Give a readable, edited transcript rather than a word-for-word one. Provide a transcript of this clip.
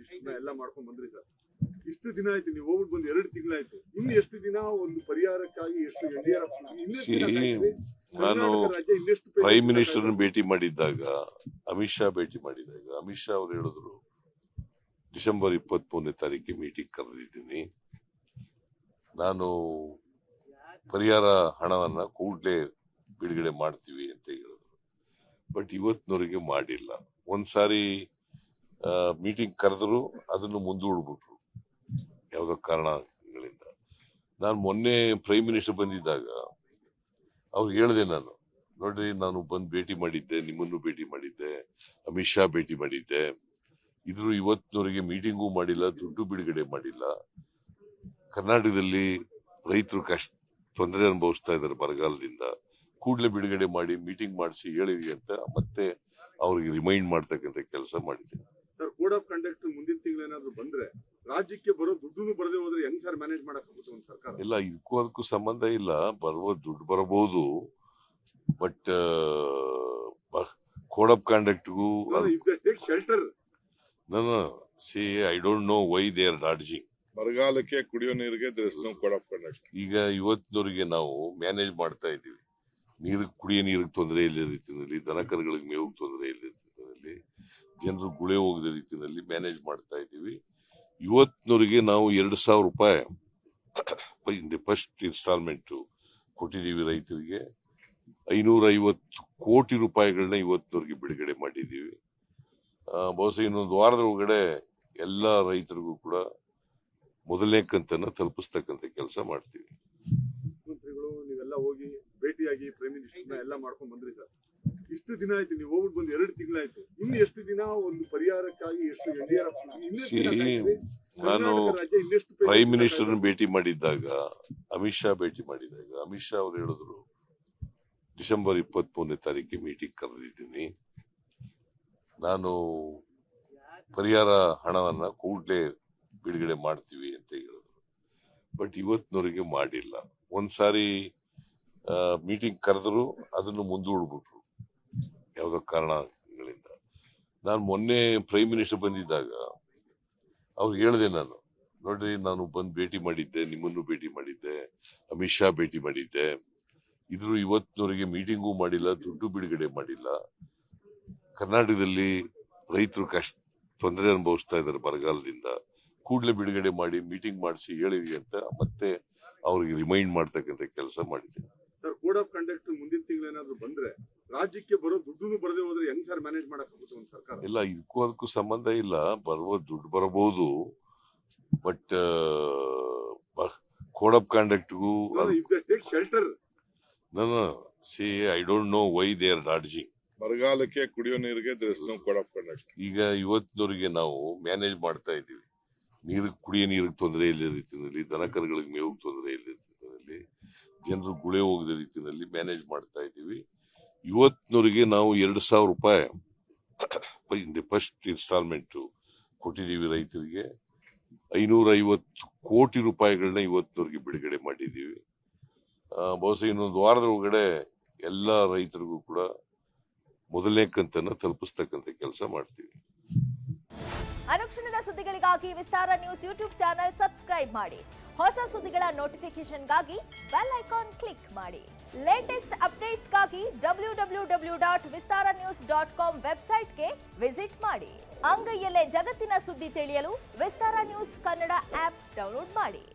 ಮಿನಿಸ್ಟರ್ನ ಎಲ್ಲ ಮಾಡ್ಕೊಂಡ್ ಬಂದ್ರಿ ಸರ್. ಇಷ್ಟು ದಿನ ಆಯ್ತು, ನೀವು ಹೋಗ್ಬಿಟ್ಟು ಬಂದು 2 ತಿಂಗಳಾಯ್ತು. ಇನ್ನು ಎಷ್ಟು ದಿನ ಒಂದು ಪರಿಹಾರಕ್ಕಾಗಿ ಎಷ್ಟು ನಾನು ಪ್ರೈಮ್ ಮಿನಿಸ್ಟರ್ ಭೇಟಿ ಮಾಡಿದ್ದಾಗ, ಅಮಿತ್ ಶಾ ಭೇಟಿ ಮಾಡಿದಾಗ ಅಮಿತ್ ಶಾ ಅವರು ಹೇಳಿದ್ರು ಡಿಸೆಂಬರ್ 23ನೇ ತಾರೀಕಿಗೆ ಮೀಟಿಂಗ್ ಕರೆದಿದ್ದೀನಿ, ನಾನು ಪರಿಹಾರ ಹಣವನ್ನ ಕೂಡಲೇ ಬಿಡುಗಡೆ ಮಾಡ್ತೀವಿ ಅಂತ ಹೇಳಿದ್ರು. ಬಟ್ ಇವತ್ತಿನವರೆಗೆ ಮಾಡಿಲ್ಲ. ಒಂದ್ಸಾರಿ ಮೀಟಿಂಗ್ ಕರೆದ್ರು, ಅದನ್ನು ಮುಂದೂಡ್ಬಿಟ್ರು ಯಾವ್ದೋ ಕಾರಣಗಳಿಂದ. ನಾನು ಮೊನ್ನೆ ಪ್ರೈಮ್ ಮಿನಿಸ್ಟರ್ ಬಂದಿದ್ದಾಗ ಅವ್ರು ಹೇಳಿದೆ, ನಾನು ನೋಡ್ರಿ, ನಾನು ಬಂದು ಭೇಟಿ ಮಾಡಿದ್ದೆ, ನಿಮ್ಮನ್ನು ಭೇಟಿ ಮಾಡಿದ್ದೆ, ಅಮಿತ್ ಶಾ ಭೇಟಿ ಮಾಡಿದ್ದೆ, ಇದ್ರು ಇವತ್ತಿನವರೆಗೆ ಮೀಟಿಂಗೂ ಮಾಡಿಲ್ಲ, ದುಡ್ಡು ಬಿಡುಗಡೆ ಮಾಡಿಲ್ಲ. ಕರ್ನಾಟಕದಲ್ಲಿ ರೈತರು ತೊಂದರೆ ಅನುಭವಿಸ್ತಾ ಇದ್ದಾರೆ ಬರಗಾಲದಿಂದ, ಕೂಡಲೇ ಬಿಡುಗಡೆ ಮಾಡಿ ಮೀಟಿಂಗ್ ಮಾಡಿಸಿ ಹೇಳಿದ್ವಿ ಅಂತ ಮತ್ತೆ ಅವ್ರಿಗೆ ರಿಮೈಂಡ್ ಮಾಡ್ತಕ್ಕಂಥ ಕೆಲಸ ಮಾಡಿದ್ದೇನೆ. ಸರ್, ಕೋಡ್ ಆಫ್ ಕಂಡಕ್ಟ್ ಮುಂದಿನ ತಿಂಗಳು ಏನಾದ್ರು ಬಂದ್ರೆ ರಾಜ್ಯಕ್ಕೆ ಬರೋ ದುಡ್ಡು ಬರದೇ ಹೋದ್ರೆ ಹೆಂಗ್ ಸರ್ ಮ್ಯಾನೇಜ್ ಮಾಡಕ್ಕಾಗುತ್ತೆ ಒಂದು ಸರ್ಕಾರ? ಇಲ್ಲ, ಇದಕ್ಕೂ ಅದಕ್ಕೂ ಸಂಬಂಧ ಇಲ್ಲ. ದುಡ್ಡು ಬರಬಹುದು, ಬಟ್ ಕೋಡ್ ಆಫ್ ಕಂಡಕ್ಟ್ಗೂ shelter I don't know why they are dodging. ಬರಗಾಲಕ್ಕೆ ಕುಡಿಯೋ ನೀರಿಗೆ ಕೋಡ್ ಆಫ್ ಕಂಡಕ್ಟ್. ಈಗ ಇವತ್ತಿನವರೆಗೆ ನಾವು ಮ್ಯಾನೇಜ್ ಮಾಡ್ತಾ ಇದ್ದೀವಿ. ಕುಡಿಯೋ ನೀರಿಗೆ ತೊಂದರೆ ಇಲ್ಲದ ರೀತಿಯಲ್ಲಿ, ದನ ಕರುಗಳಿಗೆ ಮೇವಿಗೆ ತೊಂದರೆ ಇಲ್ಲದ ರೀತಿಯಲ್ಲಿ, ಜನರು ಗುಳೆ ಹೋಗದ ರೀತಿಯಲ್ಲಿ ಮ್ಯಾನೇಜ್ ಮಾಡ್ತಾ ಇದ್ದೀವಿ. ಇವತ್ತಿನವರೆಗೆ ನಾವು 2,000 ರೂಪಾಯಿ ಫಸ್ಟ್ ಇನ್ಸ್ಟಾಲ್ಮೆಂಟ್ ಕೊಟ್ಟಿದ್ದೀವಿ ರೈತರಿಗೆ. 550 ಕೋಟಿ ರೂಪಾಯಿಗಳನ್ನ ಇವತ್ತಿನವರೆಗೆ ಬಿಡುಗಡೆ ಮಾಡಿದ್ದೀವಿ. ಬಹುಶಃ ಇನ್ನೊಂದು ವಾರದ ಒಳಗಡೆ ಎಲ್ಲಾ ರೈತರಿಗೂ ಕೂಡ ಮೊದಲನೇ ಕಂತನ್ನ ತಲುಪಿಸ್ತಕ್ಕಂಥ ಕೆಲಸ ಮಾಡ್ತೀವಿ. ಮುಖ್ಯಮಂತ್ರಿಗಳು ನೀವೆಲ್ಲ ಹೋಗಿ ಭೇಟಿಯಾಗಿ ಪ್ರೈಮ್ ಮಿನಿಸ್ಟರ್ನ ಎಲ್ಲ ಮಾಡ್ಕೊಂಡ್ ಬಂದ್ರಿ ಸರ್. ಇಷ್ಟು ದಿನ ಆಯ್ತು, ನೀವು ಹೋಗ್ಬಿಟ್ಟು ಬಂದು 2 ತಿಂಗಳಾಯ್ತು. ಇನ್ನು ಎಷ್ಟು ದಿನ ಒಂದು ಪರಿಹಾರಕ್ಕಾಗಿ ನಾನು ಪ್ರೈಮ್ ಮಿನಿಸ್ಟರ್ ಭೇಟಿ ಮಾಡಿದ್ದಾಗ, ಅಮಿತ್ ಶಾ ಭೇಟಿ ಮಾಡಿದಾಗ ಅಮಿತ್ ಶಾ ಅವರು ಹೇಳಿದ್ರು ಡಿಸೆಂಬರ್ 23ನೇ ತಾರೀಕಿಗೆ ಮೀಟಿಂಗ್ ಕರೆದಿದ್ದೀನಿ, ನಾನು ಪರಿಹಾರ ಹಣವನ್ನ ಕೂಡಲೇ ಬಿಡುಗಡೆ ಮಾಡ್ತೀವಿ ಅಂತ ಹೇಳಿದ್ರು. ಬಟ್ ಇವತ್ತಿನವರೆಗೆ ಮಾಡಿಲ್ಲ. ಒಂದ್ಸಾರಿ ಮೀಟಿಂಗ್ ಕರೆದ್ರು, ಅದನ್ನು ಮುಂದೂಡ್ಬಿಟ್ರು ಯಾವ್ದೋ ಕಾರಣಗಳಿಂದ. ನಾನು ಮೊನ್ನೆ ಪ್ರೈಮ್ ಮಿನಿಸ್ಟರ್ ಬಂದಿದ್ದಾಗ ಅವ್ರು ಹೇಳಿದೆ, ನಾನು ನೋಡ್ರಿ, ನಾನು ಬಂದು ಭೇಟಿ ಮಾಡಿದ್ದೆ, ನಿಮ್ಮನ್ನು ಭೇಟಿ ಮಾಡಿದ್ದೆ, ಅಮಿತ್ ಶಾ ಭೇಟಿ ಮಾಡಿದ್ದೆ, ಇದ್ರು ಇವತ್ತಿನವರೆಗೆ ಮೀಟಿಂಗೂ ಮಾಡಿಲ್ಲ, ದುಡ್ಡು ಬಿಡುಗಡೆ ಮಾಡಿಲ್ಲ. ಕರ್ನಾಟಕದಲ್ಲಿ ರೈತರು ತೊಂದರೆ ಅನುಭವಿಸ್ತಾ ಇದ್ದಾರೆ ಬರಗಾಲದಿಂದ, ಕೂಡಲೇ ಬಿಡುಗಡೆ ಮಾಡಿ ಮೀಟಿಂಗ್ ಮಾಡಿಸಿ ಹೇಳಿದ್ವಿ ಅಂತ ಮತ್ತೆ ಅವ್ರಿಗೆ ರಿಮೈಂಡ್ ಮಾಡ್ತಕ್ಕಂಥ ಕೆಲಸ ಮಾಡಿದ್ದೇನೆ. ಸರ್, ಕೋಡ್ ಆಫ್ ಕಂಡಕ್ಟ್ ಮುಂದಿನ ತಿಂಗಳು ಏನಾದ್ರು ಬಂದ್ರೆ ರಾಜ್ಯಕ್ಕೆ ಬರೋ ದುಡ್ಡು ಬರದೇ ಹೋದ್ರೆ ಹೆಂಗ್ ಸರ್ ಮ್ಯಾನೇಜ್ ಮಾಡಕ್ಕಾಗುತ್ತೆ ಒಂದು ಸರ್ಕಾರ? ಇಲ್ಲ, ಇದಕ್ಕೂ ಅದಕ್ಕೂ ಸಂಬಂಧ ಇಲ್ಲ. ದುಡ್ಡು ಬರಬಹುದು, ಬಟ್ ಕೋಡ್ ಆಫ್ ಕಂಡಕ್ಟ್ಗೂ shelter I don't know why they are dodging. ಬರಗಾಲಕ್ಕೆ ಕುಡಿಯೋ ನೀರಿಗೆ ಕೋಡ್ ಆಫ್ ಕಂಡಕ್ಟ್. ಈಗ ಇವತ್ತಿನವರೆಗೆ ನಾವು ಮ್ಯಾನೇಜ್ ಮಾಡ್ತಾ ಇದ್ದೀವಿ. ಕುಡಿಯೋ ನೀರಿಗೆ ತೊಂದರೆ ಇಲ್ಲದ ರೀತಿಯಲ್ಲಿ, ದನ ಕರುಗಳಿಗೆ ಮೇವಿಗೆ ತೊಂದರೆ ಇಲ್ಲದ ರೀತಿಯಲ್ಲಿ, ಜನರು ಗುಳೆ ಹೋಗದ ರೀತಿಯಲ್ಲಿ ಮ್ಯಾನೇಜ್ ಮಾಡ್ತಾ ಇದ್ದೀವಿ. ಇವತ್ತಿನವರೆಗೆ ನಾವು 2,000 ರೂಪಾಯಿ ಫಸ್ಟ್ ಇನ್ಸ್ಟಾಲ್ಮೆಂಟ್ ಕೊಟ್ಟಿದ್ದೀವಿ ರೈತರಿಗೆ. 550 ಕೋಟಿ ರೂಪಾಯಿಗಳನ್ನ ಇವತ್ತಿನವರೆಗೆ ಬಿಡುಗಡೆ ಮಾಡಿದ್ದೀವಿ. ಬಹುಶಃ ಇನ್ನೊಂದು ವಾರದ ಒಳಗಡೆ ಎಲ್ಲಾ ರೈತರಿಗೂ ಕೂಡ ಮೊದಲನೇ ಕಂತನ್ನ ತಲುಪಿಸ್ತಕ್ಕಂಥ ಕೆಲಸ ಮಾಡ್ತೀವಿ. ಅನುಕ್ಷಣದ ಸುದ್ದಿಗಳಿಗಾಗಿ ವಿಸ್ತಾರ ನ್ಯೂಸ್ ಯೂಟ್ಯೂಬ್ ಚಾನೆಲ್ ಸಬ್ಸ್ಕ್ರೈಬ್ ಮಾಡಿ. ಹೊಸ ಸುದ್ದಿಗಳ ನೋಟಿಫಿಕೇಶನ್ಗಾಗಿ ಬೆಲ್ ಐಕಾನ್ ಕ್ಲಿಕ್ ಮಾಡಿ. ಲೇಟೆಸ್ಟ್ ಅಪ್ಡೇಟ್ಸ್ಗಾಗಿ www.vistaranews.com ವೆಬ್ಸೈಟ್ಗೆ ವಿಸಿಟ್ ಮಾಡಿ. ಅಂಗೈಯಲ್ಲೇ ಜಗತ್ತಿನ ಸುದ್ದಿ ತಿಳಿಯಲು ವಿಸ್ತಾರ ನ್ಯೂಸ್ ಕನ್ನಡ ಆಪ್ ಡೌನ್ಲೋಡ್ ಮಾಡಿ.